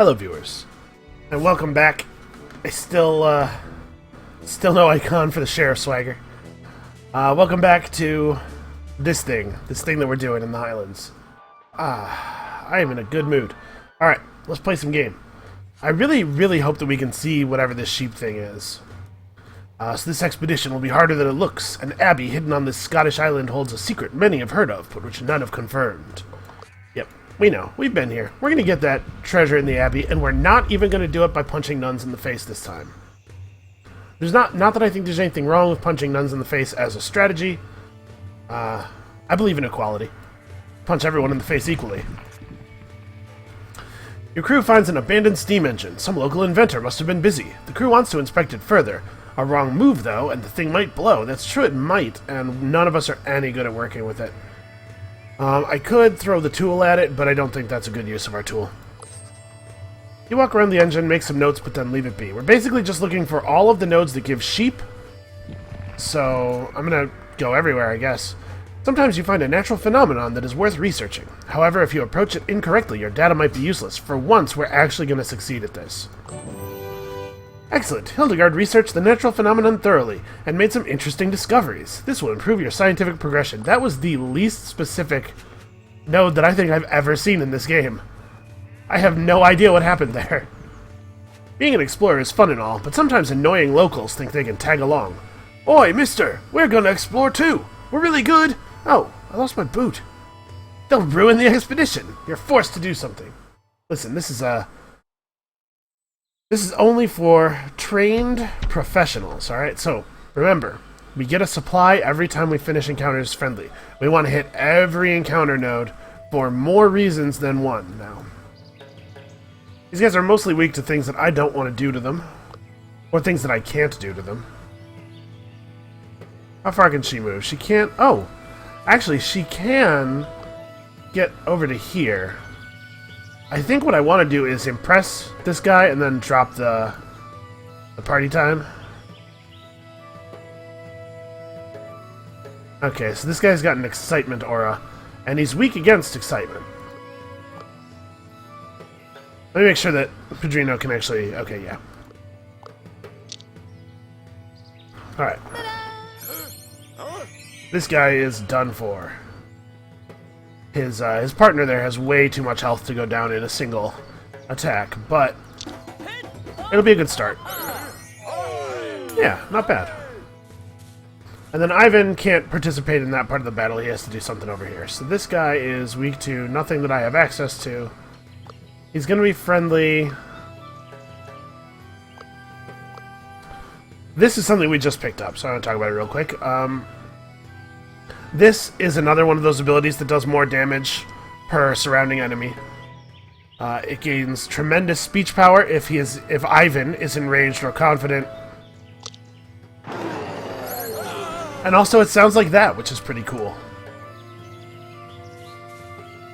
Hello, viewers, and welcome back. I still no icon for the sheriff swagger. Welcome back to this thing that we're doing in the Highlands. I am in a good mood. Alright, let's play some game. I really hope that we can see whatever this sheep thing is. So this expedition will be harder than it looks. An abbey hidden on this Scottish island holds a secret many have heard of, but which none have confirmed. Yep, we know. We've been here. We're gonna get that treasure in the abbey, and we're not even gonna do it by punching nuns in the face this time. There's not that I think there's anything wrong with punching nuns in the face as a strategy. I believe in equality. Punch everyone in the face equally. Your crew finds an abandoned steam engine. Some local inventor must have been busy. The crew wants to inspect it further. A wrong move, though, and the thing might blow. That's true, it might, and none of us are any good at working with it. I could throw the tool at it, but I don't think that's a good use of our tool. You walk around the engine, make some notes, but then leave it be. We're basically just looking for all of the nodes that give sheep. So, I'm gonna go everywhere, I guess. Sometimes you find a natural phenomenon that is worth researching. However, if you approach it incorrectly, your data might be useless. For once, we're actually going to succeed at this. Excellent. Hildegard researched the natural phenomenon thoroughly and made some interesting discoveries. This will improve your scientific progression. That was the least specific node that I think I've ever seen in this game. I have no idea what happened there. Being an explorer is fun and all, but sometimes annoying locals think they can tag along. Oi, mister! We're going to explore too! We're really good! Oh, I lost my boot. Don't ruin the expedition. You're forced to do something. Listen, this is only for trained professionals, alright? So, remember, we get a supply every time we finish encounters friendly. We want to hit every encounter node for more reasons than one now. These guys are mostly weak to things that I don't want to do to them. Or things that I can't do to them. How far can she move? She can't... Oh! Actually, she can get over to here. I think what I want to do is impress this guy and then drop the party time. Okay, so this guy's got an excitement aura, and he's weak against excitement. Let me make sure that Pedrino can actually... Okay, yeah. Alright. This guy is done for. His partner there has way too much health to go down in a single attack, but it'll be a good start. Yeah, not bad. And then Ivan can't participate in that part of the battle. He has to do something over here. So this guy is weak to nothing that I have access to. He's going to be friendly. This is something we just picked up, so I want to talk about it real quick. This is another one of those abilities that does more damage per surrounding enemy. It gains tremendous speech power if Ivan is enraged or confident. And also it sounds like that, which is pretty cool.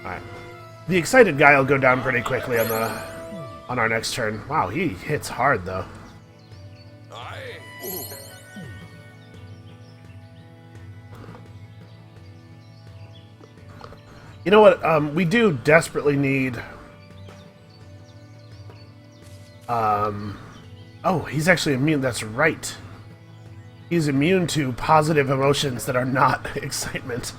Alright. The excited guy will go down pretty quickly on our next turn. Wow, he hits hard though. You know what? We do desperately need... Oh, he's actually immune. That's right. He's immune to positive emotions that are not excitement.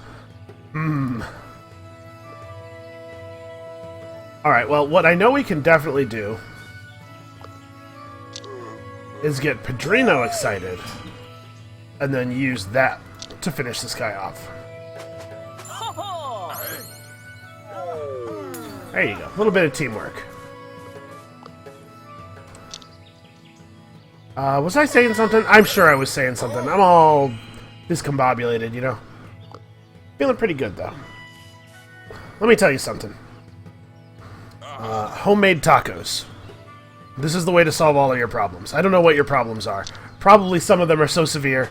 Alright, well, what I know we can definitely do is get Pedrino excited and then use that to finish this guy off. There you go. A little bit of teamwork. Was I saying something? I'm sure I was saying something. I'm all discombobulated, you know. Feeling pretty good, though. Let me tell you something. Homemade tacos. This is the way to solve all of your problems. I don't know what your problems are. Probably some of them are so severe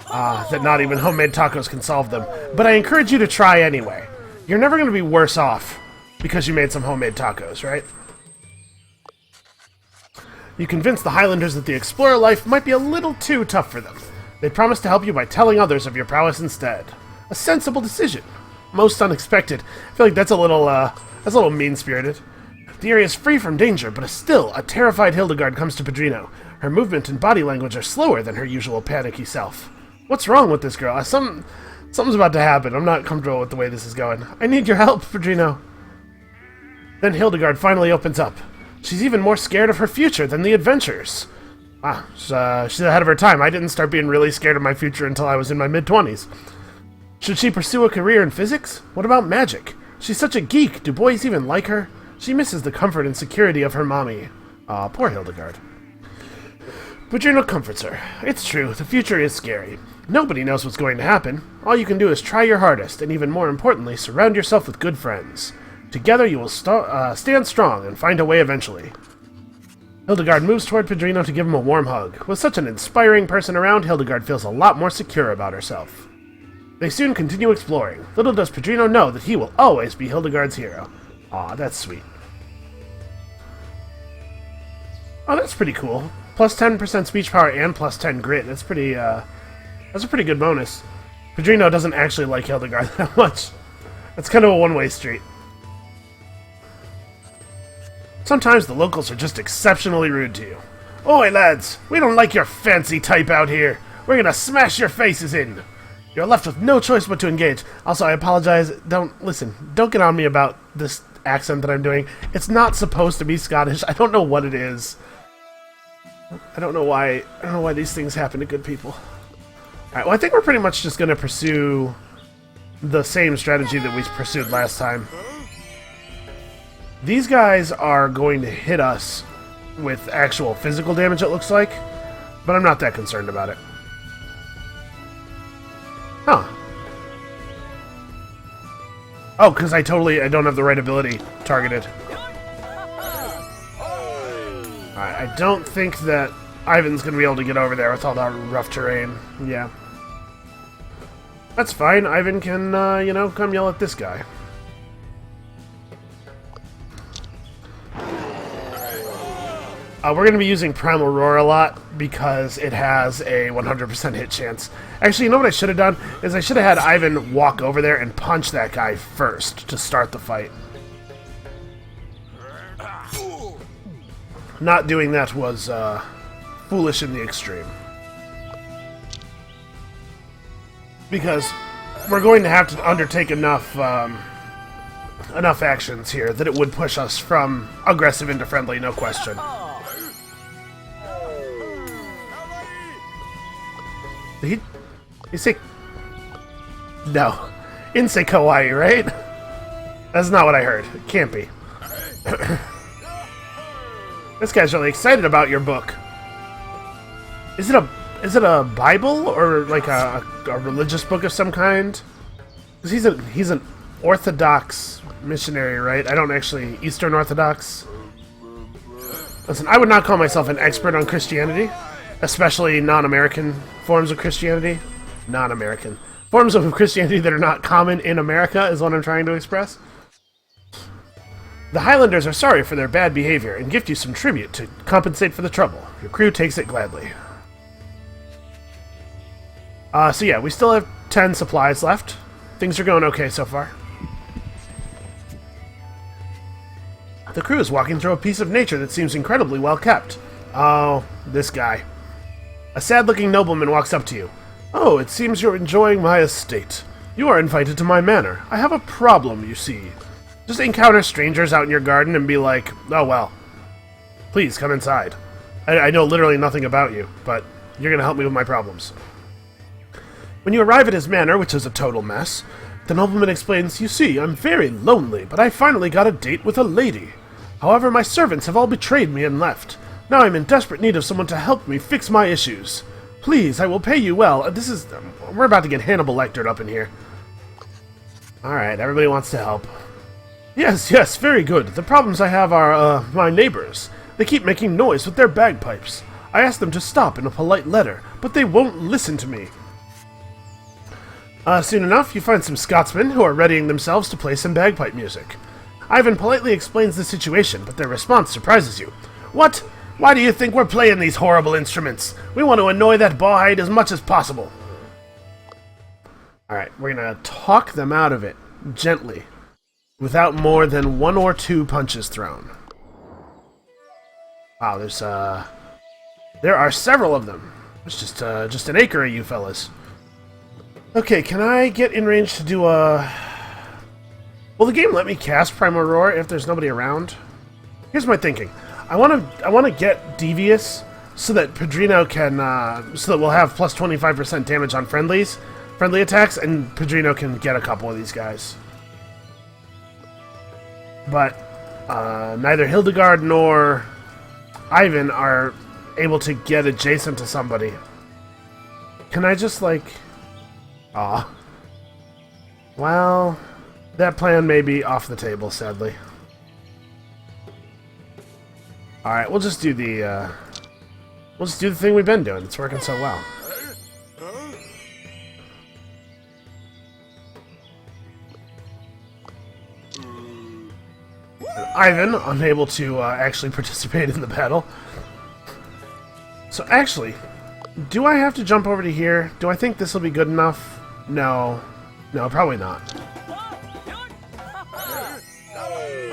that not even homemade tacos can solve them. But I encourage you to try anyway. You're never going to be worse off because you made some homemade tacos, right? You convince the Highlanders that the explorer life might be a little too tough for them. They promise to help you by telling others of your prowess instead. A sensible decision. Most unexpected. I feel like that's a little mean-spirited. The area is free from danger, but still, a terrified Hildegard comes to Pedrino. Her movement and body language are slower than her usual panicky self. What's wrong with this girl? Something's about to happen. I'm not comfortable with the way this is going. I need your help, Pedrino. Then Hildegard finally opens up. She's even more scared of her future than the adventures. She's ahead of her time. I didn't start being really scared of my future until I was in my mid-20s. Should she pursue a career in physics? What about magic? She's such a geek. Do boys even like her? She misses the comfort and security of her mommy. Aw, poor Hildegard. Pedrino comforts her. It's true, the future is scary. Nobody knows what's going to happen. All you can do is try your hardest, and even more importantly, surround yourself with good friends. Together you will stand strong and find a way eventually. Hildegard moves toward Pedrino to give him a warm hug. With such an inspiring person around, Hildegard feels a lot more secure about herself. They soon continue exploring. Little does Pedrino know that he will always be Hildegard's hero. Aw, that's sweet. Oh, that's pretty cool. Plus 10% speech power and plus 10 grit. That's pretty, that's a pretty good bonus. Pedrino doesn't actually like Hildegard that much. That's kind of a one-way street. Sometimes the locals are just exceptionally rude to you. Oi, lads! We don't like your fancy type out here. We're gonna smash your faces in. You're left with no choice but to engage. Also, I apologize. Don't get on me about this accent that I'm doing. It's not supposed to be Scottish. I don't know what it is. I don't know why these things happen to good people. Alright, well, I think we're pretty much just going to pursue the same strategy that we pursued last time. These guys are going to hit us with actual physical damage, it looks like, but I'm not that concerned about it. Huh. Oh, because I don't have the right ability targeted. Alright, I don't think that Ivan's going to be able to get over there with all that rough terrain. Yeah. That's fine. Ivan can, come yell at this guy. We're going to be using Primal Roar a lot because it has a 100% hit chance. Actually, you know what I should have done? Is I should have had Ivan walk over there and punch that guy first to start the fight. Not doing that was foolish in the extreme. Because we're going to have to undertake enough actions here that it would push us from aggressive into friendly, no question. Did he say... No. He didn't say kawaii, right? That's not what I heard. It can't be. This guy's really excited about your book. Is it a Bible or like a religious book of some kind? Because he's an Orthodox missionary, right? I don't actually Eastern Orthodox. Listen, I would not call myself an expert on Christianity, especially non-American forms of Christianity. Non-American forms of Christianity that are not common in America is what I'm trying to express. The Highlanders are sorry for their bad behavior and gift you some tribute to compensate for the trouble. Your crew takes it gladly. So yeah, we still have 10 supplies left. Things are going okay so far. The crew is walking through a piece of nature that seems incredibly well kept. Oh, this guy. A sad-looking nobleman walks up to you. Oh, it seems you're enjoying my estate. You are invited to my manor. I have a problem, you see. Just encounter strangers out in your garden and be like, oh well. Please, come inside. I know literally nothing about you, but you're going to help me with my problems. When you arrive at his manor, which is a total mess, the nobleman explains, you see, I'm very lonely, but I finally got a date with a lady. However, my servants have all betrayed me and left. Now I'm in desperate need of someone to help me fix my issues. Please, I will pay you well. We're about to get Hannibal Lectered up in here. Alright, everybody wants to help. Yes, very good. The problems I have are, my neighbors. They keep making noise with their bagpipes. I asked them to stop in a polite letter, but they won't listen to me. Soon enough, you find some Scotsmen who are readying themselves to play some bagpipe music. Ivan politely explains the situation, but their response surprises you. What? Why do you think we're playing these horrible instruments? We want to annoy that bawhide as much as possible. Alright, we're gonna talk them out of it, gently, without more than 1 or 2 punches thrown. Wow, there are several of them. It's just an acre of you fellas. Okay, can I get in range to do a... Will the game let me cast Primal Roar if there's nobody around? Here's my thinking. I want to get Devious so that Padrino can... so that we'll have plus 25% damage on friendly attacks, and Padrino can get a couple of these guys. But neither Hildegard nor Ivan are able to get adjacent to somebody. Can I just, like... Aw. Well, that plan may be off the table, sadly. Alright, we'll just do the thing we've been doing. It's working so well. Ivan, unable to actually participate in the battle. So actually, do I have to jump over to here? Do I think this will be good enough? No. No, probably not.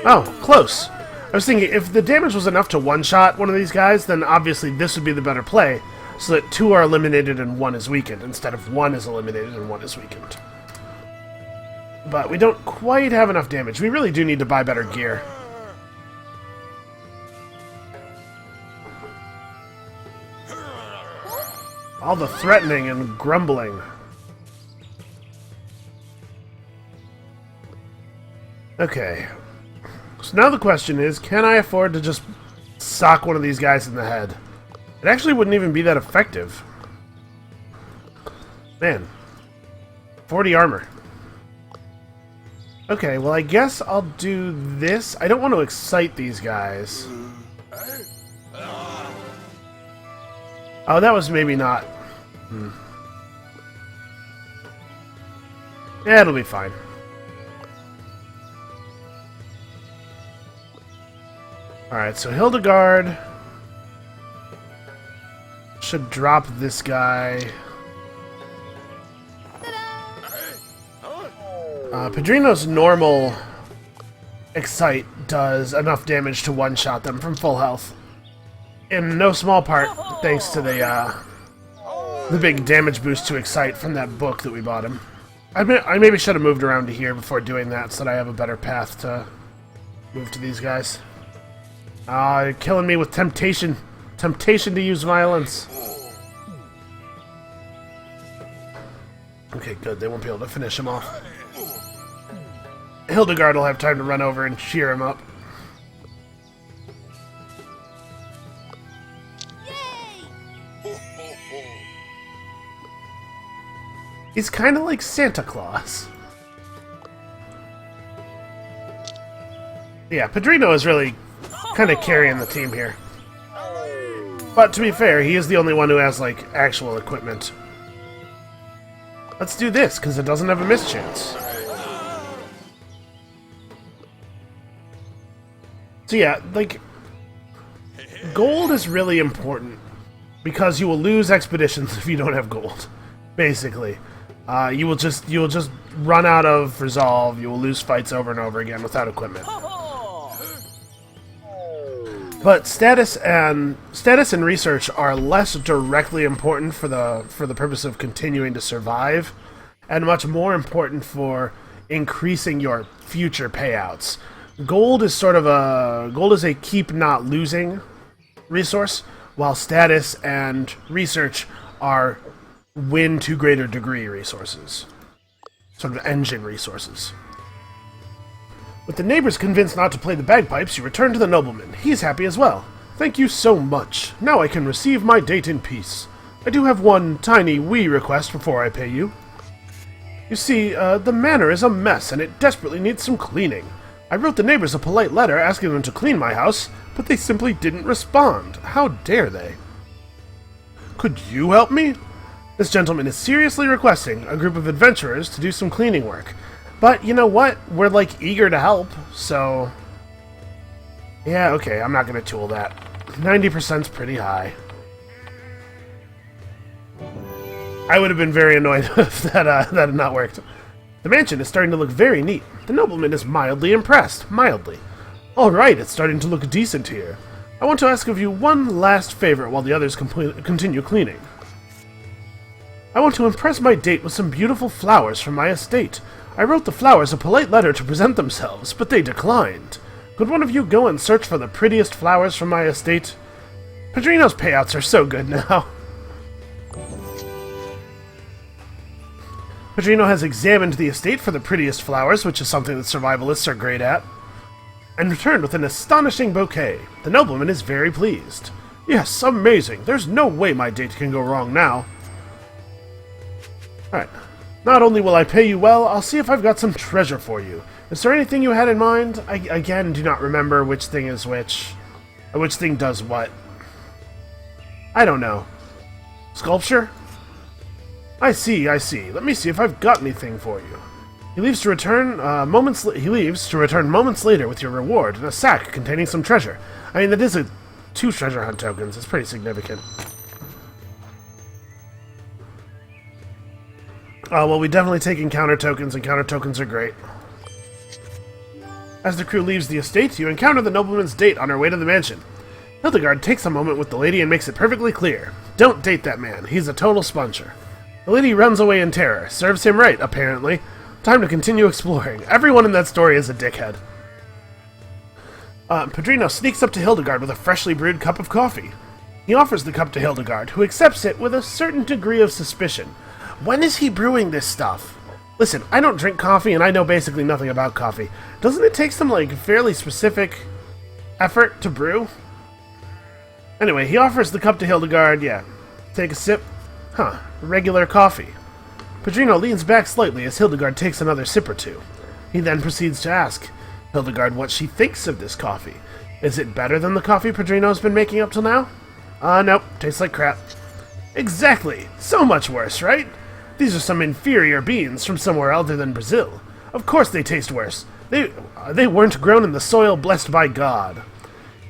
Oh, close. I was thinking, if the damage was enough to one-shot one of these guys, then obviously this would be the better play, so that 2 are eliminated and 1 is weakened, instead of 1 is eliminated and 1 is weakened. But we don't quite have enough damage. We really do need to buy better gear. All the threatening and grumbling. Okay. So now the question is, can I afford to just sock one of these guys in the head? It actually wouldn't even be that effective. Man. 40 armor. Okay, well I guess I'll do this. I don't want to excite these guys. Oh, that was maybe not... Yeah, it'll be fine. Alright, so Hildegard should drop this guy. Padrino's normal Excite does enough damage to one-shot them from full health. In no small part thanks to the big damage boost to Excite from that book that we bought him. I maybe should have moved around to here before doing that so that I have a better path to move to these guys. You're killing me with temptation. Temptation to use violence. Okay, good. They won't be able to finish him off. Hildegard will have time to run over and cheer him up. He's kind of like Santa Claus. Yeah, Padrino is really kind of carrying the team here. But to be fair, he is the only one who has, like, actual equipment. Let's do this, because it doesn't have a miss chance. So yeah, like, gold is really important, because you will lose expeditions if you don't have gold, basically. You will just run out of resolve, you will lose fights over and over again without equipment. But status and research are less directly important for the purpose of continuing to survive, and much more important for increasing your future payouts. Gold is a keep not losing resource, while status and research are win to greater degree resources. Sort of engine resources. With the neighbors convinced not to play the bagpipes, you return to the nobleman. He's happy as well. Thank you so much. Now I can receive my date in peace. I do have one tiny wee request before I pay you. You see, the manor is a mess and it desperately needs some cleaning. I wrote the neighbors a polite letter asking them to clean my house, but they simply didn't respond. How dare they? Could you help me? This gentleman is seriously requesting a group of adventurers to do some cleaning work. But you know what? We're, like, eager to help, so... Yeah, okay, I'm not gonna tool that. 90%'s pretty high. I would have been very annoyed if that had not worked. The mansion is starting to look very neat. The nobleman is mildly impressed. Mildly. Alright, it's starting to look decent here. I want to ask of you one last favor while the others continue cleaning. I want to impress my date with some beautiful flowers from my estate. I wrote the flowers a polite letter to present themselves, but they declined. Could one of you go and search for the prettiest flowers from my estate? Padrino's payouts are so good now. Padrino has examined the estate for the prettiest flowers, which is something that survivalists are great at, and returned with an astonishing bouquet. The nobleman is very pleased. Yes, amazing. There's no way my date can go wrong now. Alright. Not only will I pay you well, I'll see if I've got some treasure for you. Is there anything you had in mind? I again do not remember which thing is which. Which thing does what. I don't know. Sculpture? I see. Let me see if I've got anything for you. He leaves to return moments later with your reward and a sack containing some treasure. I mean, that is 2 treasure hunt tokens. It's pretty significant. Well, we definitely take encounter tokens. Encounter tokens are great. As the crew leaves the estate, you encounter the nobleman's date on her way to the mansion. Hildegard takes a moment with the lady and makes it perfectly clear. Don't date that man. He's a total sponger. The lady runs away in terror. Serves him right, apparently. Time to continue exploring. Everyone in that story is a dickhead. Padrino sneaks up to Hildegard with a freshly brewed cup of coffee. He offers the cup to Hildegard, who accepts it with a certain degree of suspicion. When is he brewing this stuff? Listen, I don't drink coffee, and I know basically nothing about coffee. Doesn't it take some, fairly specific effort to brew? Anyway, he offers the cup to Hildegard. Yeah. Take a sip. Huh. Regular coffee. Padrino leans back slightly as Hildegard takes another sip or two. He then proceeds to ask Hildegard what she thinks of this coffee. Is it better than the coffee Padrino's been making up till now? Nope. Tastes like crap. Exactly. So much worse, right? These are some inferior beans from somewhere other than Brazil. Of course they taste worse. They weren't grown in the soil blessed by God.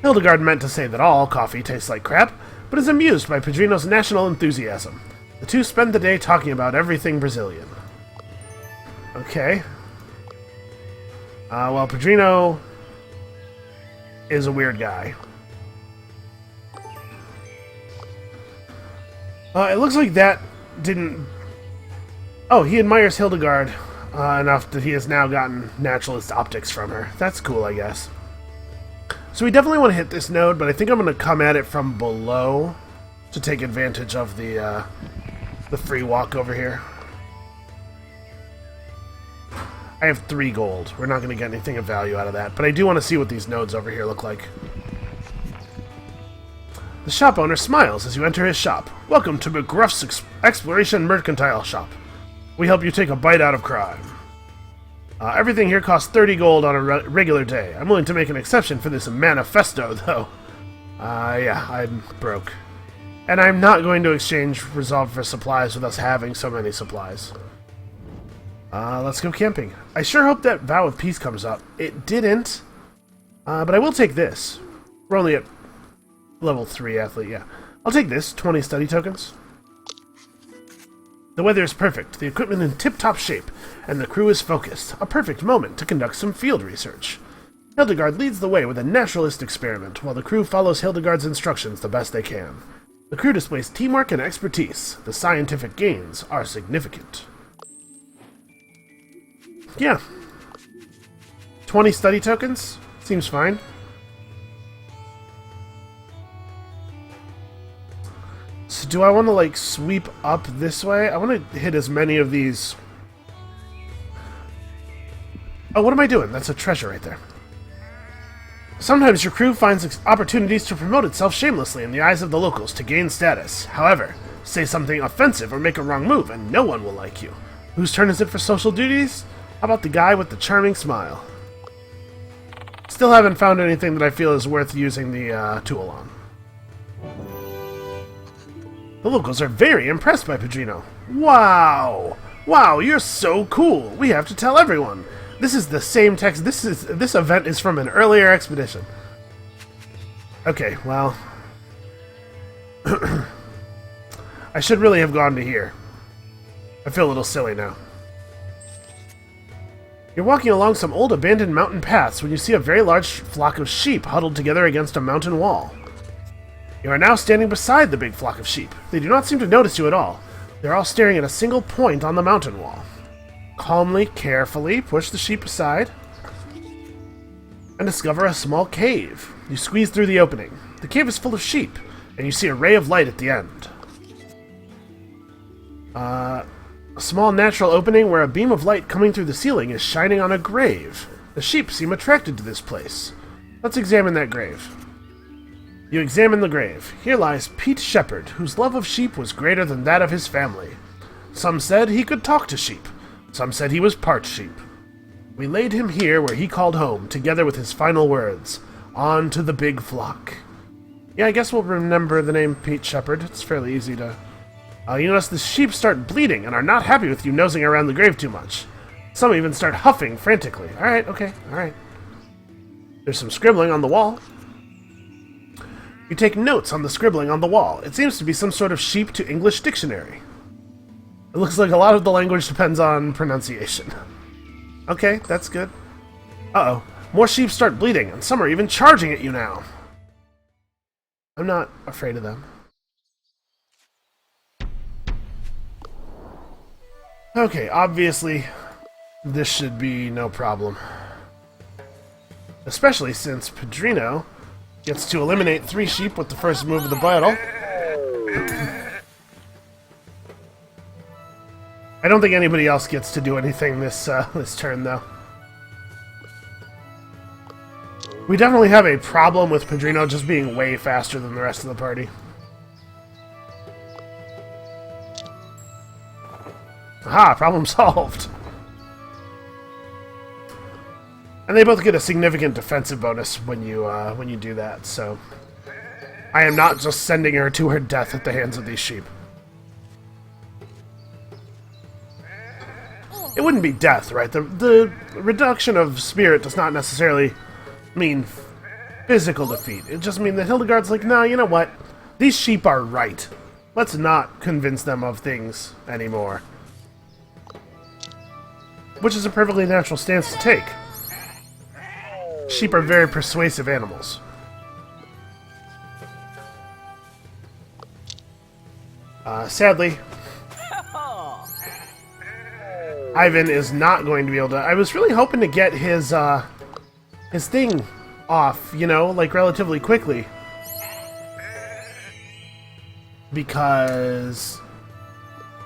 Hildegard meant to say that all coffee tastes like crap, but is amused by Padrino's national enthusiasm. The two spend the day talking about everything Brazilian. Okay. Well, Padrino is a weird guy. It looks like that didn't... Oh, he admires Hildegard enough that he has now gotten naturalist optics from her. That's cool, I guess. So we definitely want to hit this node, but I think I'm going to come at it from below to take advantage of the free walk over here. I have 3 gold. We're not going to get anything of value out of that, but I do want to see what these nodes over here look like. The shop owner smiles as you enter his shop. Welcome to McGruff's Exploration Mercantile Shop. We help you take a bite out of crime. Everything here costs 30 gold on a regular day. I'm willing to make an exception for this manifesto, though. Yeah, I'm broke. And I'm not going to exchange resolve for supplies with us having so many supplies. Let's go camping. I sure hope that vow of peace comes up. It didn't. But I will take this. We're only at level 3 athlete, yeah. I'll take this, 20 study tokens. The weather is perfect, the equipment in tip-top shape, and the crew is focused. A perfect moment to conduct some field research. Hildegard leads the way with a naturalist experiment, while the crew follows Hildegard's instructions the best they can. The crew displays teamwork and expertise. The scientific gains are significant. Yeah. 20 study tokens? Seems fine. So do I want to, sweep up this way? I want to hit as many of these... Oh, what am I doing? That's a treasure right there. Sometimes your crew finds opportunities to promote itself shamelessly in the eyes of the locals to gain status. However, say something offensive or make a wrong move and no one will like you. Whose turn is it for social duties? How about the guy with the charming smile? Still haven't found anything that I feel is worth using the tool on. The locals are very impressed by Padrino. Wow! Wow, you're so cool! We have to tell everyone! This is the same text. This event is from an earlier expedition. Okay, well... I should really have gone to here. I feel a little silly now. You're walking along some old abandoned mountain paths when you see a very large flock of sheep huddled together against a mountain wall. You are now standing beside the big flock of sheep. They do not seem to notice you at all. They're all staring at a single point on the mountain wall. Calmly, carefully push the sheep aside and discover a small cave. You squeeze through the opening. The cave is full of sheep, and you see a ray of light at the end. A small natural opening where a beam of light coming through the ceiling is shining on a grave. The sheep seem attracted to this place. Let's examine that grave. You examine the grave. Here lies Pete Shepherd, whose love of sheep was greater than that of his family. Some said he could talk to sheep. Some said he was part sheep. We laid him here where he called home, together with his final words, "On to the big flock." Yeah, I guess we'll remember the name Pete Shepherd. It's fairly easy to... you notice the sheep start bleeding and are not happy with you nosing around the grave too much. Some even start huffing frantically. Alright, okay, alright. There's some scribbling on the wall. You take notes on the scribbling on the wall. It seems to be some sort of sheep to English dictionary. It looks like a lot of the language depends on pronunciation. Okay, that's good. Uh-oh. More sheep start bleeding, and some are even charging at you now. I'm not afraid of them. Okay, obviously, this should be no problem. Especially since Pedrino gets to eliminate 3 sheep with the first move of the battle. I don't think anybody else gets to do anything this turn, though. We definitely have a problem with Pedrino just being way faster than the rest of the party. Aha, problem solved. And they both get a significant defensive bonus when you do that, so... I am not just sending her to her death at the hands of these sheep. It wouldn't be death, right? The reduction of spirit does not necessarily mean physical defeat. It just means that Hildegard's like, no, you know what? These sheep are right. Let's not convince them of things anymore. Which is a perfectly natural stance to take. Sheep are very persuasive animals. Sadly, Ivan is not going to be able to... I was really hoping to get his thing off, you know, like relatively quickly. Because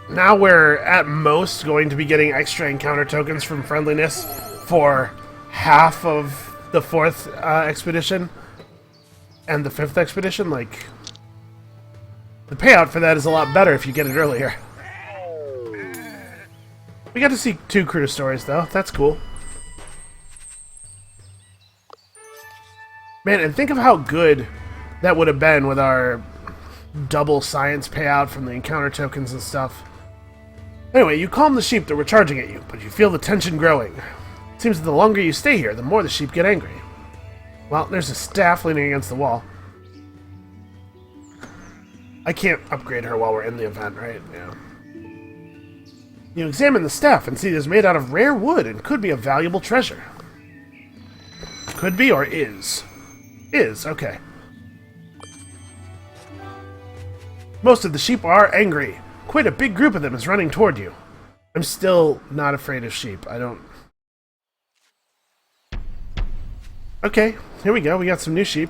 now we're at most going to be getting extra encounter tokens from friendliness for half of the 4th expedition and the 5th expedition. Like, the payout for that is a lot better if you get it earlier. We got to see 2 crew stories, though. That's cool. Man, and think of how good that would have been with our double science payout from the encounter tokens and stuff. Anyway, you calm the sheep that were charging at you, but you feel the tension growing. It seems that the longer you stay here, the more the sheep get angry. Well, there's a staff leaning against the wall. I can't upgrade her while we're in the event, right? Yeah. You examine the staff and see it is made out of rare wood and could be a valuable treasure. Could be or is? Is, okay. Most of the sheep are angry. Quite a big group of them is running toward you. I'm still not afraid of sheep. I don't... Okay, here we go. We got some new sheep.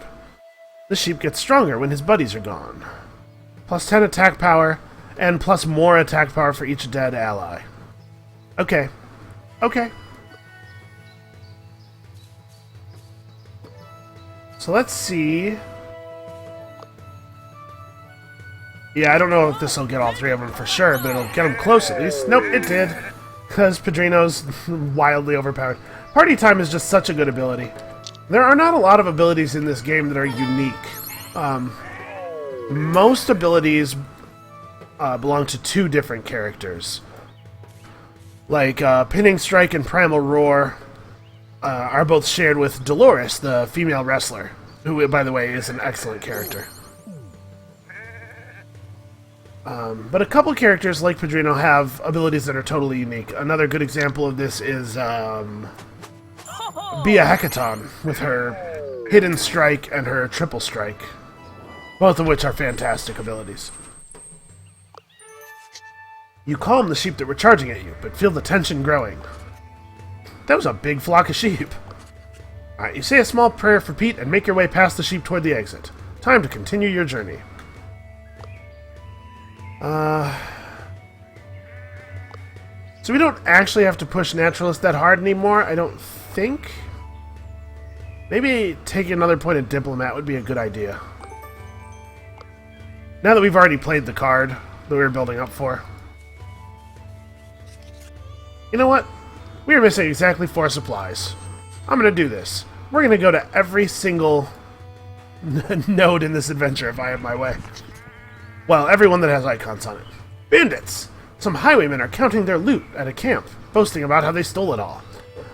The sheep gets stronger when his buddies are gone. Plus 10 attack power, and plus more attack power for each dead ally. Okay. Okay. So let's see... Yeah, I don't know if this will get all 3 of them for sure, but it'll get them close at least. Nope, it did. Because Pedrino's wildly overpowered. Party Time is just such a good ability. There are not a lot of abilities in this game that are unique. Most abilities belong to 2 different characters. Like, Pinning Strike and Primal Roar are both shared with Dolores, the female wrestler, who, by the way, is an excellent character. But a couple characters like Pedrino have abilities that are totally unique. Another good example of this is Bia Hecaton with her Hidden Strike and her Triple Strike. both of which are fantastic abilities. You calm the sheep that were charging at you, but feel the tension growing. That was a big flock of sheep. Alright, you say a small prayer for Pete and make your way past the sheep toward the exit. Time to continue your journey. So we don't actually have to push Naturalist that hard anymore, I don't think. Maybe taking another point of Diplomat would be a good idea. Now that we've already played the card that we were building up for. You know what? We are missing exactly 4 supplies. I'm going to do this. We're going to go to every single node in this adventure if I have my way. Well, everyone that has icons on it. Bandits! Some highwaymen are counting their loot at a camp, boasting about how they stole it all.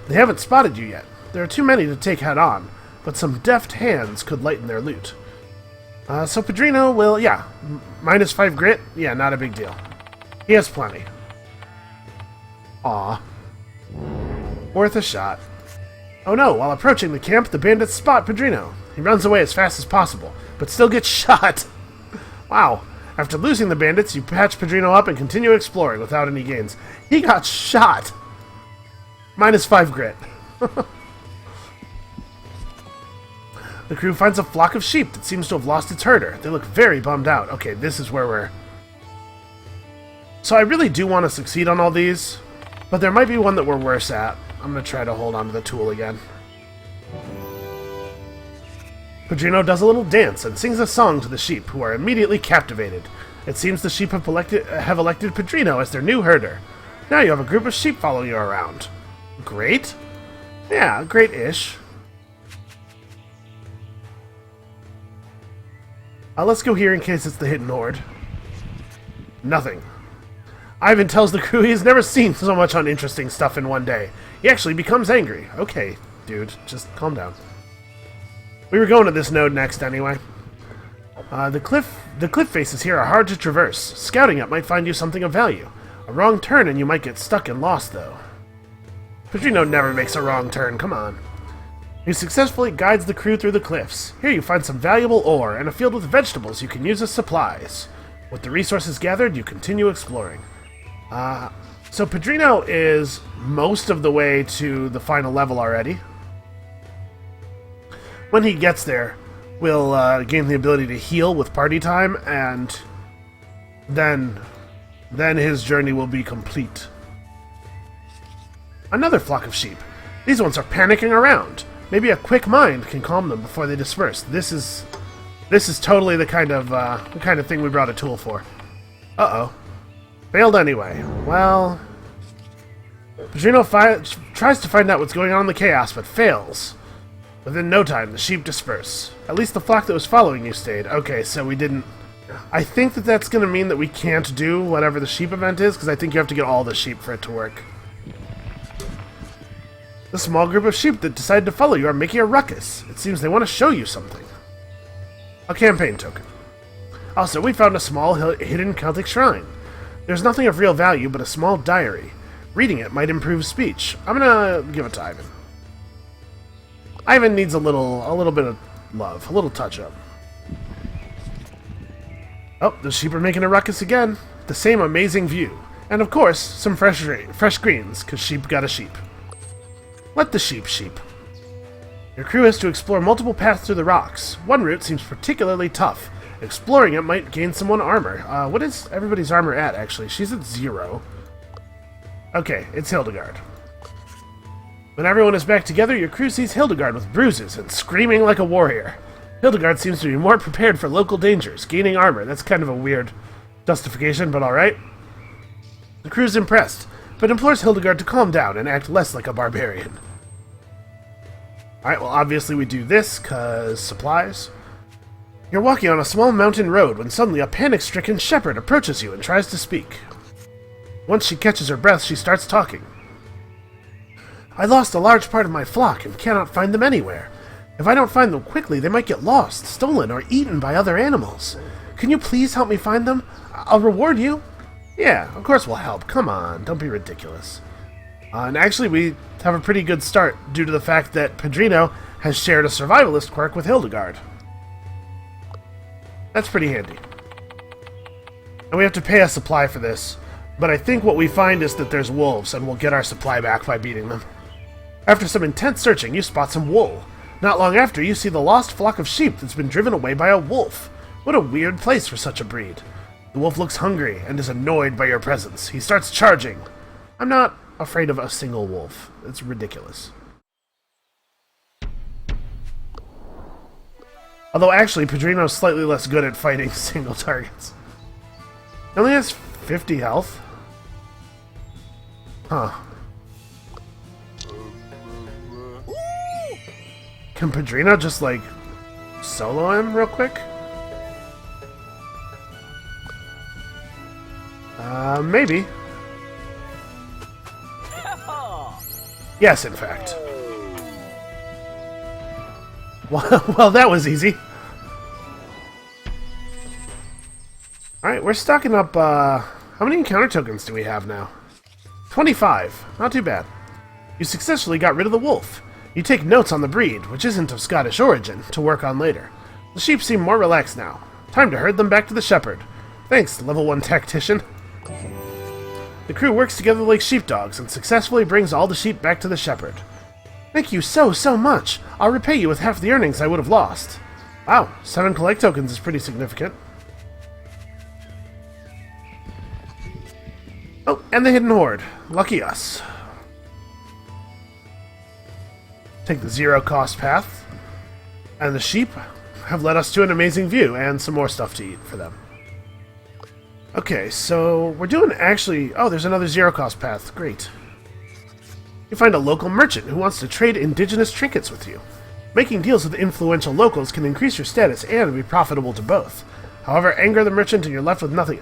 They haven't spotted you yet. There are too many to take head on, but some deft hands could lighten their loot. So Padrino will, yeah, minus 5 grit? Yeah, not a big deal. He has plenty. Aw. Worth a shot. Oh no, while approaching the camp, the bandits spot Padrino. He runs away as fast as possible, but still gets shot. Wow. After losing the bandits, you patch Padrino up and continue exploring without any gains. He got shot! Minus 5 grit. The crew finds a flock of sheep that seems to have lost its herder. They look very bummed out. Okay, this is where we're... So I really do want to succeed on all these, but there might be one that we're worse at. I'm going to try to hold on to the tool again. Padrino does a little dance and sings a song to the sheep, who are immediately captivated. It seems the sheep have elected Padrino as their new herder. Now you have a group of sheep following you around. Great? Yeah, great-ish. Let's go here in case it's the hidden horde. Nothing. Ivan tells the crew he has never seen so much uninteresting stuff in one day. He actually becomes angry. Okay, dude, just calm down. We were going to this node next anyway. The cliff faces here are hard to traverse. Scouting it might find you something of value. A wrong turn and you might get stuck and lost, though. Padrino never makes a wrong turn, come on. He successfully guides the crew through the cliffs. Here you find some valuable ore and a field with vegetables you can use as supplies. With the resources gathered, you continue exploring. So Padrino is most of the way to the final level already. When he gets there, we'll gain the ability to heal with party time, and then his journey will be complete. Another flock of sheep. These ones are panicking around. Maybe a quick mind can calm them before they disperse. This is totally the kind of thing we brought a tool for. Uh-oh. Failed anyway. Well, Padrino tries to find out what's going on in the chaos, but fails. Within no time, the sheep disperse. At least the flock that was following you stayed. Okay, so we didn't... I think that's going to mean that we can't do whatever the sheep event is, because I think you have to get all the sheep for it to work. The small group of sheep that decided to follow you are making a ruckus. It seems they want to show you something. A campaign token. Also, we found a small hidden Celtic shrine. There's nothing of real value but a small diary. Reading it might improve speech. I'm gonna give it to Ivan. Ivan needs a little bit of love, a little touch-up. Oh, the sheep are making a ruckus again. The same amazing view. And of course, some fresh greens, because sheep got a sheep. Let the sheep sheep. Your crew has to explore multiple paths through the rocks. One route seems particularly tough. Exploring it might gain someone armor. What is everybody's armor at, actually? She's at 0. Okay, it's Hildegard. When everyone is back together, your crew sees Hildegard with bruises and screaming like a warrior. Hildegard seems to be more prepared for local dangers, gaining armor. That's kind of a weird justification, but alright. The crew's impressed, but implores Hildegard to calm down and act less like a barbarian. Alright, well obviously we do this, cause supplies. You're walking on a small mountain road when suddenly a panic-stricken shepherd approaches you and tries to speak. Once she catches her breath, she starts talking. I lost a large part of my flock and cannot find them anywhere. If I don't find them quickly, they might get lost, stolen, or eaten by other animals. Can you please help me find them? I'll reward you. Yeah, of course we'll help. Come on, don't be ridiculous. And actually, we have a pretty good start due to the fact that Padrino has shared a survivalist quirk with Hildegard. That's pretty handy. And we have to pay a supply for this. But I think what we find is that there's wolves, and we'll get our supply back by beating them. After some intense searching, you spot some wool. Not long after, you see the lost flock of sheep that's been driven away by a wolf. What a weird place for such a breed. The wolf looks hungry and is annoyed by your presence. He starts charging. I'm not afraid of a single wolf. It's ridiculous. Although actually, Padrino's slightly less good at fighting single targets. He only has 50 health. Huh. Can Padrino just, like, solo him real quick? Maybe. Yes, in fact. Well, that was easy. Alright, we're stocking up, how many encounter tokens do we have now? 25. Not too bad. You successfully got rid of the wolf. You take notes on the breed, which isn't of Scottish origin, to work on later. The sheep seem more relaxed now. Time to herd them back to the shepherd. Thanks, level 1 tactician. The crew works together like sheepdogs and successfully brings all the sheep back to the shepherd. Thank you so much. I'll repay you with half the earnings I would have lost. Wow, 7 collect tokens is pretty significant. Oh, and the hidden hoard. Lucky us. Take the zero-cost path. And the sheep have led us to an amazing view and some more stuff to eat for them. Okay, so we're doing actually... Oh, there's another zero-cost path. Great. You find a local merchant who wants to trade indigenous trinkets with you. Making deals with influential locals can increase your status and be profitable to both. However, anger the merchant and you're left with nothing.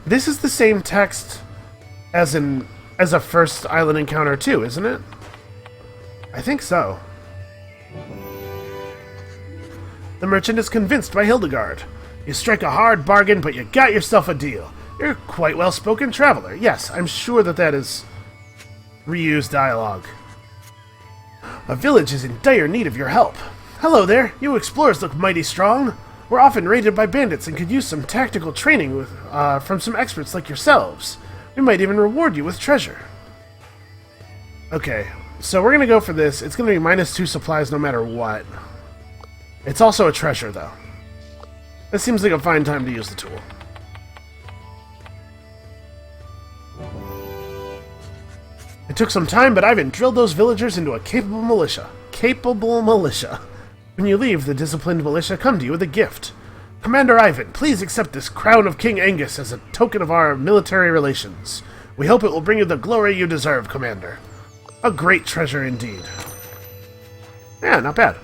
This is the same text as a first island encounter too, isn't it? I think so. The merchant is convinced by Hildegard. You strike a hard bargain, but you got yourself a deal. You're a quite well-spoken traveler. Yes, I'm sure that is reused dialogue. A village is in dire need of your help. Hello there. You explorers look mighty strong. We're often raided by bandits and could use some tactical training from some experts like yourselves. We might even reward you with treasure. Okay, so we're going to go for this. It's going to be -2 supplies no matter what. It's also a treasure, though. This seems like a fine time to use the tool. It took some time, but Ivan drilled those villagers into a capable militia. Capable militia. When you leave, the disciplined militia come to you with a gift. Commander Ivan, please accept this crown of King Angus as a token of our military relations. We hope it will bring you the glory you deserve, Commander. A great treasure indeed. Yeah, not bad.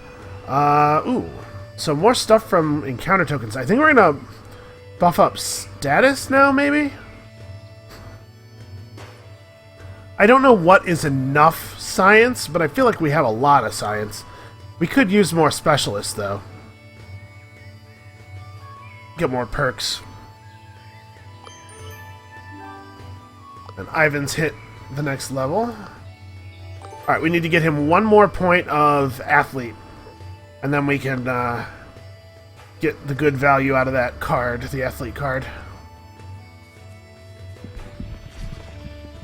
Ooh. So more stuff from encounter tokens. I think we're gonna buff up status now, maybe? I don't know what is enough science, but I feel like we have a lot of science. We could use more specialists, though. Get more perks. And Ivan's hit the next level. Alright, we need to get him one more point of athlete. And then we can get the good value out of that card, the athlete card.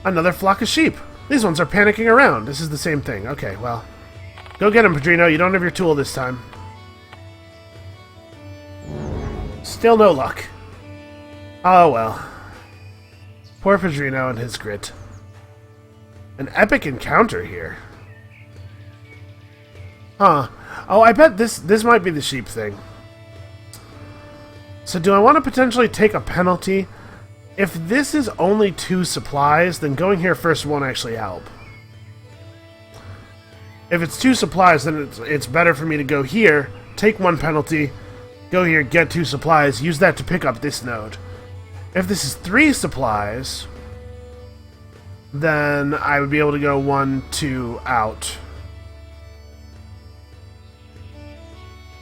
Another flock of sheep. These ones are panicking around. This is the same thing. Okay, well. Go get him, Padrino. You don't have your tool this time. Still no luck. Oh, well. Poor Padrino and his grit. An epic encounter here. Huh. Oh, I bet this might be the sheep thing. So do I want to potentially take a penalty? If this is only 2 supplies, then going here first won't actually help. If it's 2 supplies, then it's better for me to go here, take 1 penalty, go here, get 2 supplies, use that to pick up this node. If this is 3 supplies, then I would be able to go 1, 2, out.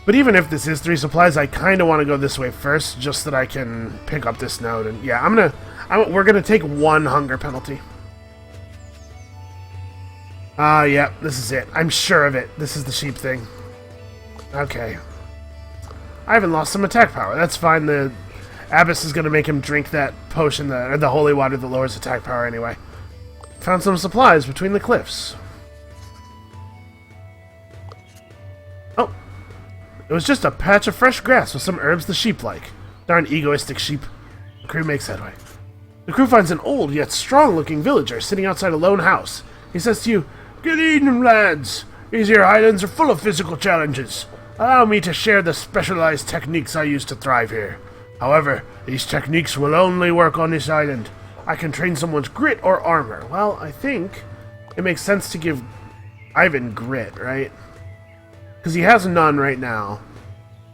But even if this is 3 supplies, I kind of want to go this way first, just so that I can pick up this node. And yeah, we're gonna take 1 hunger penalty. Yeah, this is it. I'm sure of it. This is the sheep thing. Okay. Ivan lost some attack power. That's fine. The Abbess is going to make him drink that potion, the holy water that lowers attack power anyway. Found some supplies between the cliffs. Oh. It was just a patch of fresh grass with some herbs the sheep like. Darn egoistic sheep. The crew makes headway. The crew finds an old yet strong-looking villager sitting outside a lone house. He says to you, "Good evening, lads. These here highlands are full of physical challenges. Allow me to share the specialized techniques I use to thrive here. However, these techniques will only work on this island. I can train someone's grit or armor." Well, I think it makes sense to give Ivan grit, right? Because he has none right now.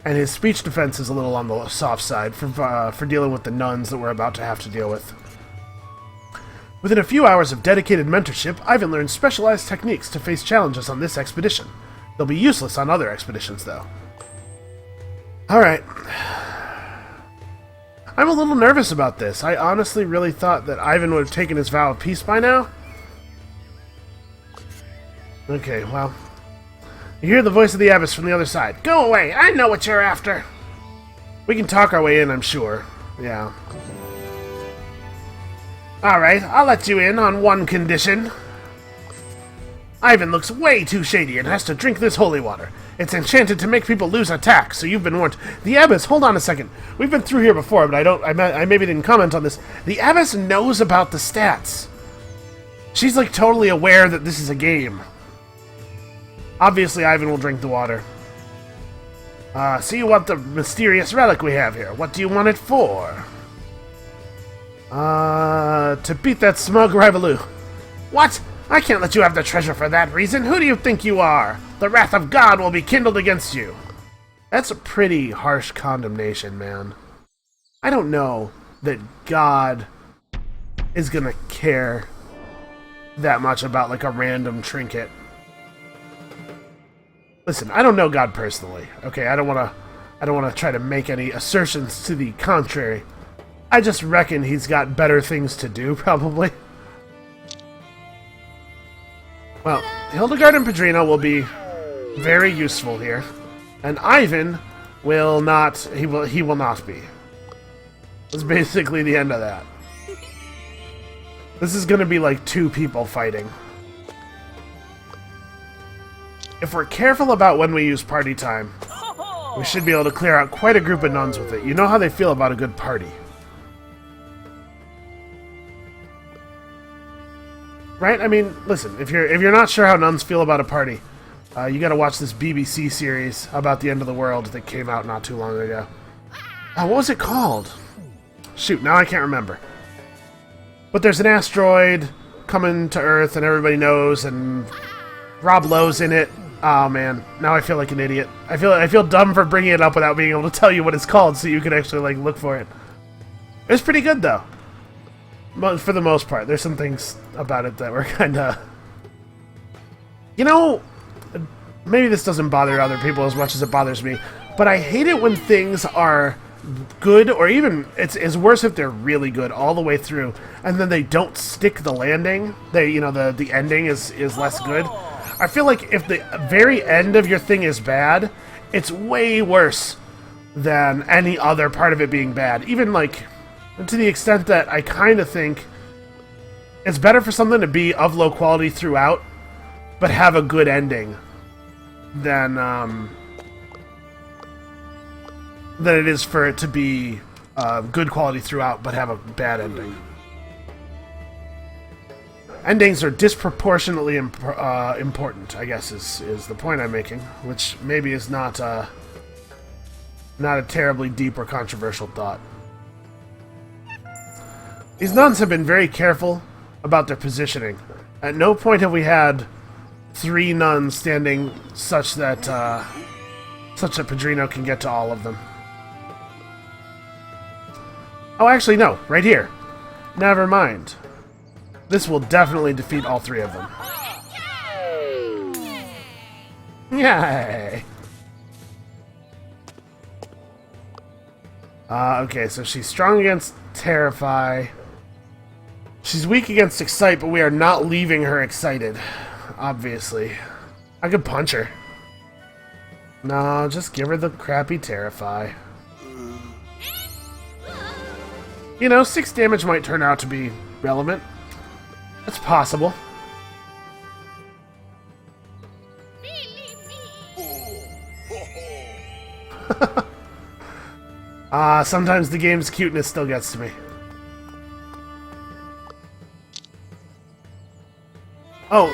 And his speech defense is a little on the soft side for dealing with the nuns that we're about to have to deal with. Within a few hours of dedicated mentorship, Ivan learns specialized techniques to face challenges on this expedition. They'll be useless on other expeditions, though. Alright. I'm a little nervous about this. I honestly really thought that Ivan would have taken his vow of peace by now. Okay, well... You hear the voice of the Abbess from the other side. "Go away! I know what you're after!" We can talk our way in, I'm sure. Yeah. Alright, I'll let you in on one condition. Ivan looks way too shady and has to drink this holy water. It's enchanted to make people lose attack, so you've been warned. The Abbess, hold on a second. We've been through here before, but I maybe didn't comment on this. The Abbess knows about the stats. She's like totally aware that this is a game. Obviously, Ivan will drink the water. See what the mysterious relic we have here. What do you want it for? To beat that smug rivaloo. What? I can't let you have the treasure for that reason. Who do you think you are? The wrath of God will be kindled against you. That's a pretty harsh condemnation, man. I don't know that God is gonna care that much about, like, a random trinket. Listen, I don't know God personally. Okay, I don't want to try to make any assertions to the contrary. I just reckon he's got better things to do, probably. Well, Hildegard and Padrino will be very useful here, and Ivan will not. He will not be. That's basically the end of that. This is going to be like two people fighting. If we're careful about when we use party time, we should be able to clear out quite a group of nuns with it. You know how they feel about a good party. Right? I mean, listen, if you're not sure how nuns feel about a party, you gotta watch this BBC series about the end of the world that came out not too long ago. What was it called? Shoot, now I can't remember. But there's an asteroid coming to Earth and everybody knows, and Rob Lowe's in it. Oh man, now I feel like an idiot. I feel dumb for bringing it up without being able to tell you what it's called, so you can actually like look for it. It was pretty good though, for the most part. There's some things about it that were kind of, you know, maybe this doesn't bother other people as much as it bothers me, but I hate it when things are good, or even it's worse if they're really good all the way through, and then they don't stick the landing. The ending is less good. I feel like if the very end of your thing is bad, it's way worse than any other part of it being bad. Even like to the extent that I kind of think it's better for something to be of low quality throughout, but have a good ending than it is for it to be good quality throughout, but have a bad ending. Endings are disproportionately important, I guess, is the point I'm making, which maybe is not a terribly deep or controversial thought. These nuns have been very careful about their positioning. At no point have we had 3 nuns standing such that Padrino can get to all of them. Oh, actually, no. Right here. Never mind. This will definitely defeat all 3 of them. Yay! Okay, so she's strong against Terrify. She's weak against Excite, but we are not leaving her excited. Obviously. I could punch her. No, just give her the crappy Terrify. You know, 6 damage might turn out to be relevant. It's possible. Sometimes the game's cuteness still gets to me. Oh.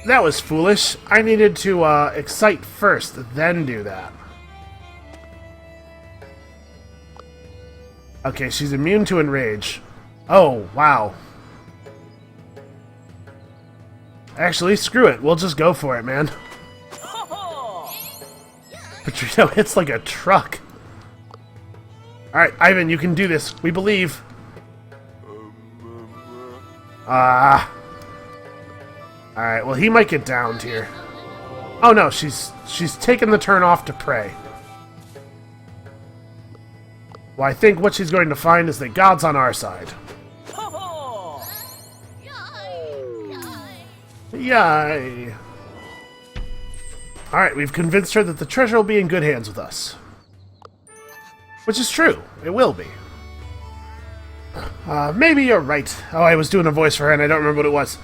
That was foolish. I needed to excite first, then do that. Okay, she's immune to enrage. Oh, wow. Actually, screw it. We'll just go for it, man. Petrino hits like a truck. Alright, Ivan, you can do this. We believe. Alright, well, he might get downed here. Oh, no, she's taken the turn off to pray. Well, I think what she's going to find is that God's on our side. Yay! Alright, we've convinced her that the treasure will be in good hands with us. Which is true. It will be. Maybe you're right. Oh, I was doing a voice for her and I don't remember what it was.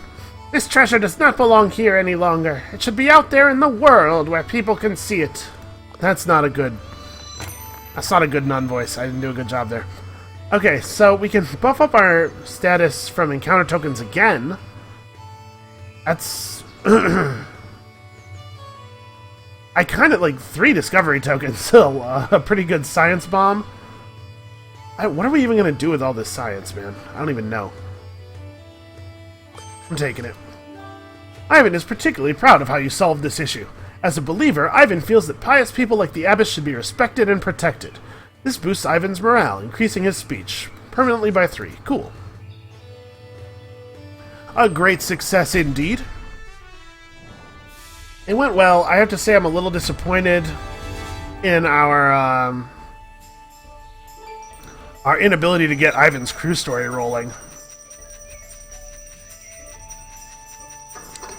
This treasure does not belong here any longer. It should be out there in the world where people can see it. That's not a good nun voice. I didn't do a good job there. Okay, so we can buff up our status from encounter tokens again. That's... I kind of like 3 discovery tokens, so a pretty good science bomb. What are we even going to do with all this science, man? I don't even know. I'm taking it. Ivan is particularly proud of how you solved this issue. As a believer, Ivan feels that pious people like the Abbess should be respected and protected. This boosts Ivan's morale, increasing his speech permanently by 3. Cool. A great success indeed. It went well. I have to say I'm a little disappointed in our inability to get Ivan's crew story rolling.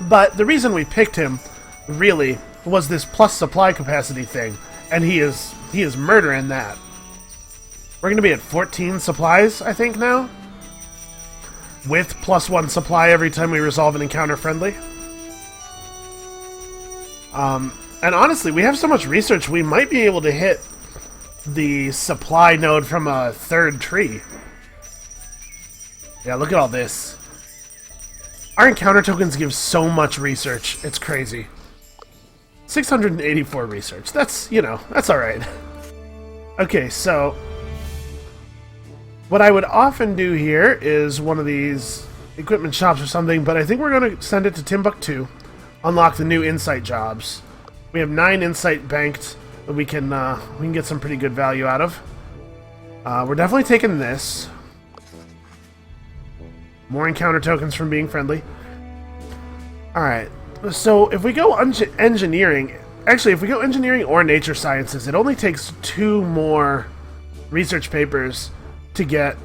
But the reason we picked him, really, was this plus supply capacity thing, and he is murdering that. We're going to be at 14 supplies, I think, now? With +1 supply every time we resolve an encounter friendly. And honestly, we have so much research, we might be able to hit the supply node from a 3rd tree. Yeah, look at all this. Our encounter tokens give so much research. It's crazy. 684 research. That's, you know, that's alright. Okay, so... what I would often do here is one of these equipment shops or something, but I think we're going to send it to Timbuktu. Unlock the new insight jobs. We have 9 insight banked that we can get some pretty good value out of. We're definitely taking this. More encounter tokens from being friendly. Alright, so if we go engineering... Actually, if we go engineering or nature sciences, it only takes 2 more research papers to get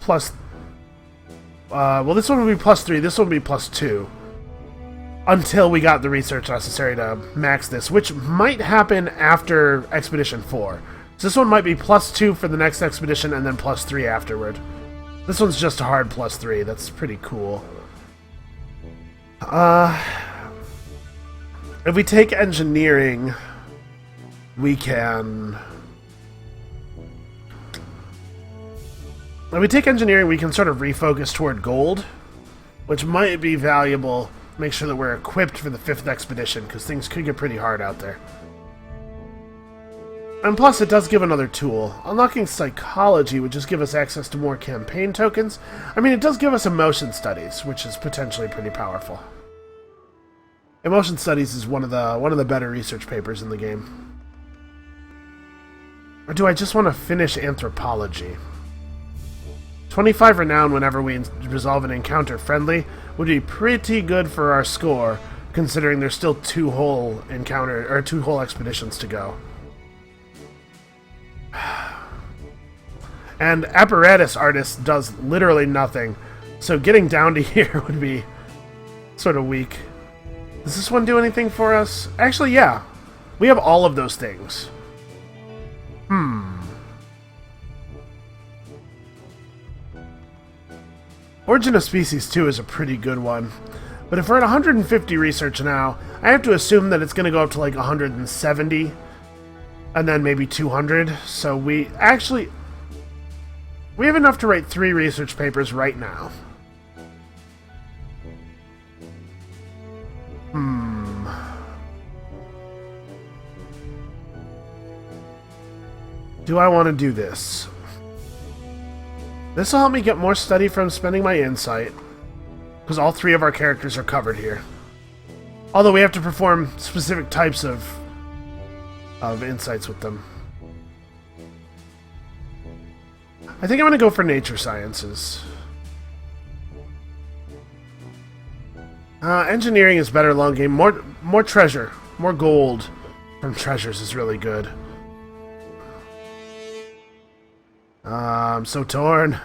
plus... well, this one would be +3, this one would be +2. Until we got the research necessary to max this, which might happen after Expedition 4. So this one might be +2 for the next expedition and then +3 afterward. This one's just a hard +3. That's pretty cool. If we take engineering, we can... If we take engineering, we can sort of refocus toward gold, which might be valuable. Make sure that we're equipped for the 5th expedition, because things could get pretty hard out there. And plus, it does give another tool. Unlocking psychology would just give us access to more campaign tokens. I mean, it does give us emotion studies, which is potentially pretty powerful. Emotion studies is one of the better research papers in the game. Or do I just want to finish anthropology? 25 renown whenever we resolve an encounter friendly would be pretty good for our score, considering there's still 2 whole expeditions to go. And apparatus artist does literally nothing, so getting down to here would be sort of weak. Does this one do anything for us? Actually, yeah. We have all of those things. Origin of Species 2 is a pretty good one. But if we're at 150 research now, I have to assume that it's going to go up to like 170. And then maybe 200. So we have enough to write 3 research papers right now. Do I want to do this? This will help me get more study from spending my insight, because all 3 of our characters are covered here. Although we have to perform specific types of insights with them. I think I'm going to go for nature sciences. Engineering is better long game. More treasure. More gold from treasures is really good. I'm so torn.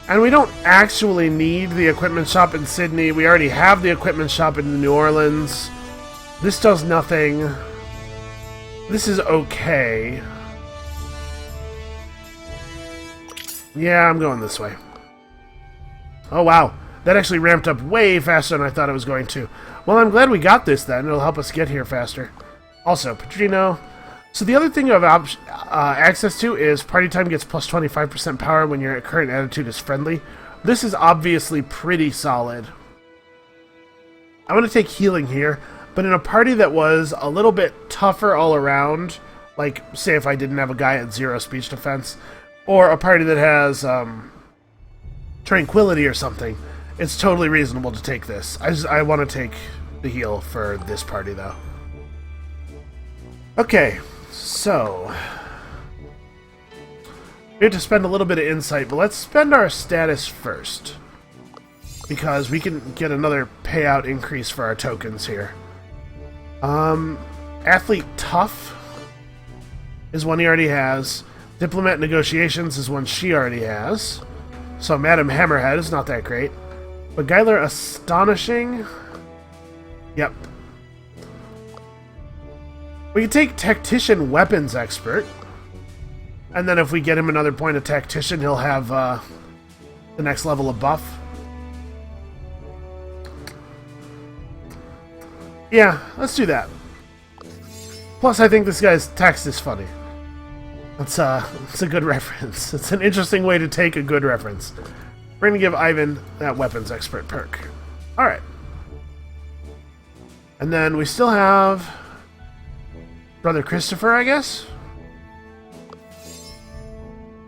And we don't actually need the equipment shop in Sydney. We already have the equipment shop in New Orleans. This does nothing. This is okay. Yeah, I'm going this way. Oh, wow. That actually ramped up way faster than I thought it was going to. Well, I'm glad we got this then. It'll help us get here faster. Also, Petrino. So the other thing you have access to is party time gets plus 25% power when your current attitude is friendly. This is obviously pretty solid. I'm going to take healing here, but in a party that was a little bit tougher all around, like, say if I didn't have a guy at 0 speech defense, or a party that has tranquility or something, it's totally reasonable to take this. I want to take the heal for this party, though. Okay, so we have to spend a little bit of insight, but let's spend our status first, because we can get another payout increase for our tokens here. Athlete Tough is one he already has. Diplomat Negotiations is one she already has. So Madam Hammerhead is not that great. But Geiler Astonishing... Yep. We can take Tactician Weapons Expert. And then if we get him another point of Tactician, he'll have the next level of buff. Yeah, let's do that. Plus, I think this guy's text is funny. It's a good reference. It's an interesting way to take a good reference. We're going to give Ivan that Weapons Expert perk. Alright. And then we still have Brother Christopher, I guess?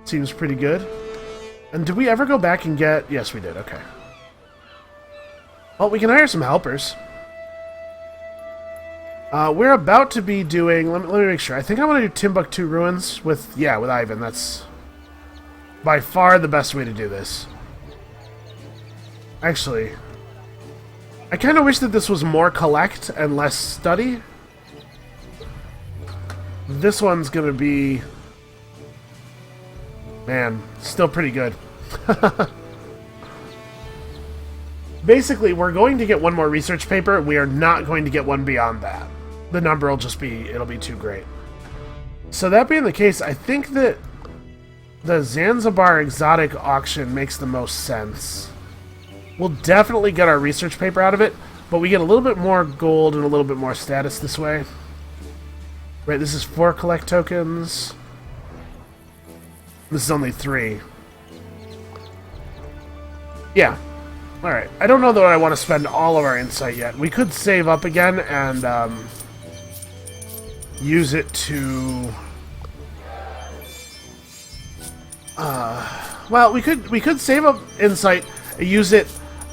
Seems pretty good. And did we ever go back and get... Yes, we did. Okay. Well, we can hire some helpers. We're about to be doing... Let me make sure. I think I want to do Timbuktu Ruins with... Yeah, with Ivan. That's by far the best way to do this. Actually, I kind of wish that this was more collect and less study. This one's going to be... Man, still pretty good. Basically, we're going to get one more research paper. We are not going to get one beyond that. The number will just be... It'll be too great. So that being the case, I think that the Zanzibar Exotic Auction makes the most sense. We'll definitely get our research paper out of it, but we get a little bit more gold and a little bit more status this way. Right, this is 4 collect tokens. This is only 3. Yeah. Alright, I don't know that I want to spend all of our insight yet. We could save up again and use it to... well, we could save up insight and use it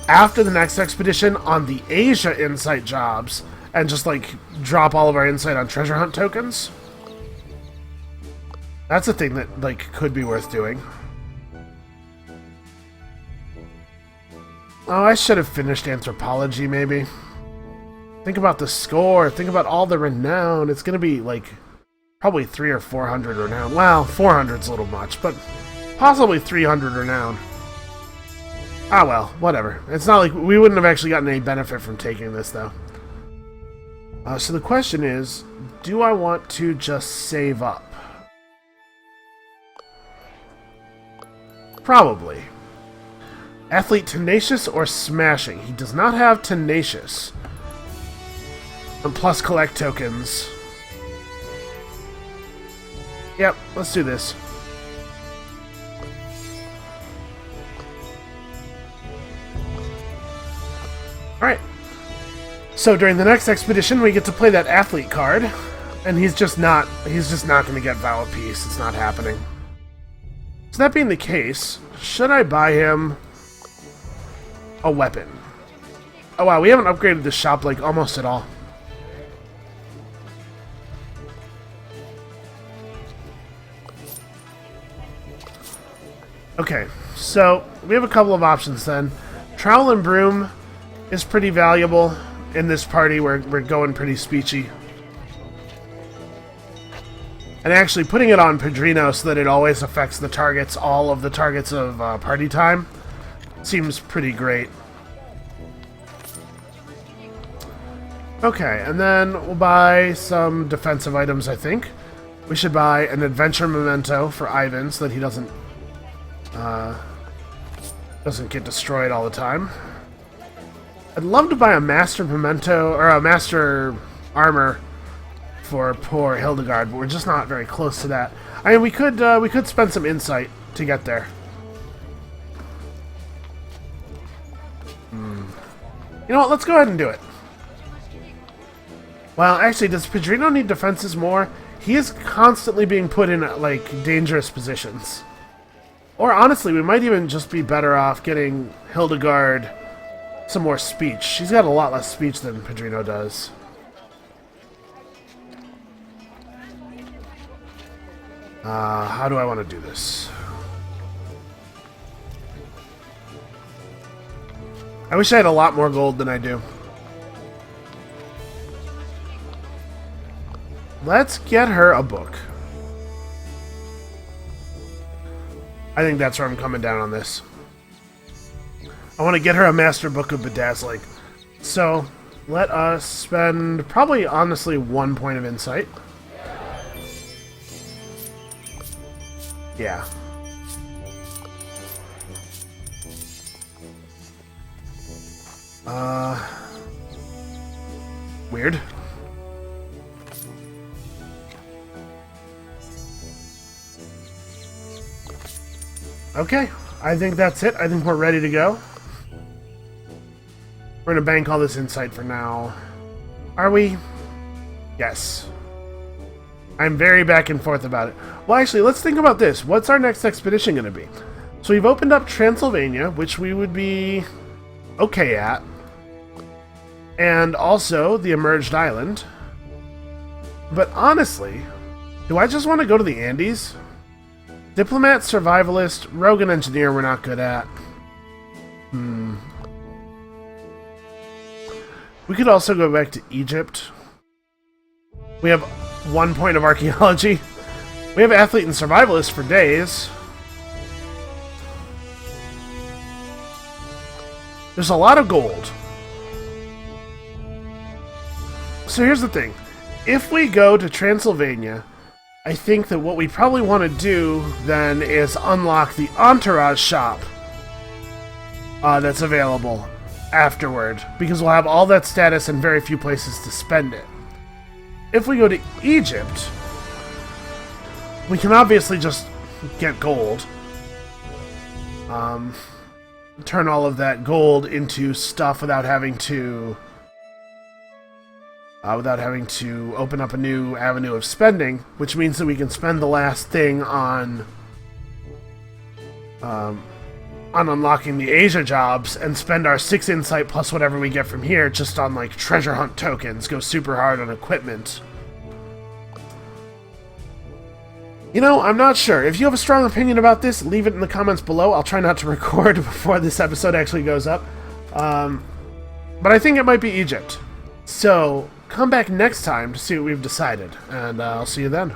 after the next expedition on the Asia insight jobs and just, like, drop all of our insight on treasure hunt tokens. That's a thing that, like, could be worth doing. Oh, I should have finished anthropology, maybe. Think about the score. Think about all the renown. It's going to be, like, probably 300 or 400 renown. Well, 400's a little much, but possibly 300 renown. Ah, well, whatever. It's not like we wouldn't have actually gotten any benefit from taking this, though. So the question is, do I want to just save up? Probably. Athlete tenacious or smashing? He does not have tenacious. And plus collect tokens. Yep, let's do this. Alright. So during the next expedition we get to play that athlete card. And he's just not going to get Vow of Peace. It's not happening. So that being the case, should I buy him a weapon? Oh wow, we haven't upgraded the shop like almost at all. Okay, so we have a couple of options then. Trowel and Broom is pretty valuable in this party. We're going pretty speechy. And actually putting it on Padrino so that it always affects the targets, all of the targets of party time, seems pretty great. Okay, and then we'll buy some defensive items, I think. We should buy an adventure memento for Ivan so that he doesn't get destroyed all the time. I'd love to buy a master memento, or a master armor for poor Hildegard, but we're just not very close to that. I mean, we could spend some insight to get there. You know what? Let's go ahead and do it. Well, actually, does Padrino need defenses more? He is constantly being put in like dangerous positions. Or honestly, we might even just be better off getting Hildegard some more speech. She's got a lot less speech than Padrino does. How do I want to do this? I wish I had a lot more gold than I do. Let's get her a book. I think that's where I'm coming down on this. I want to get her a master book of bedazzling. So, let us spend probably, honestly, 1 point of insight. Yeah. Weird. Okay, I think that's it. I think we're ready to go. We're gonna bank all this insight for now. Are we? Yes. I'm very back and forth about it. Well, actually, let's think about this. What's our next expedition gonna be? So we've opened up Transylvania, which we would be okay at. And also the Emerged Island. But honestly, do I just want to go to the Andes? Diplomat, Survivalist, Rogue, and Engineer we're not good at. We could also go back to Egypt. We have 1 point of Archaeology. We have Athlete and Survivalist for days. There's a lot of gold. So here's the thing. If we go to Transylvania, I think that what we probably want to do then is unlock the Entourage shop that's available afterward, because we'll have all that status and very few places to spend it. If we go to Egypt, we can obviously just get gold. Turn all of that gold into stuff without having to open up a new avenue of spending, which means that we can spend the last thing on unlocking the Asia jobs and spend our 6 insight plus whatever we get from here just on like treasure hunt tokens, go super hard on equipment. You know, I'm not sure. If you have a strong opinion about this, leave it in the comments below. I'll try not to record before this episode actually goes up. But I think it might be Egypt. So come back next time to see what we've decided, and I'll see you then.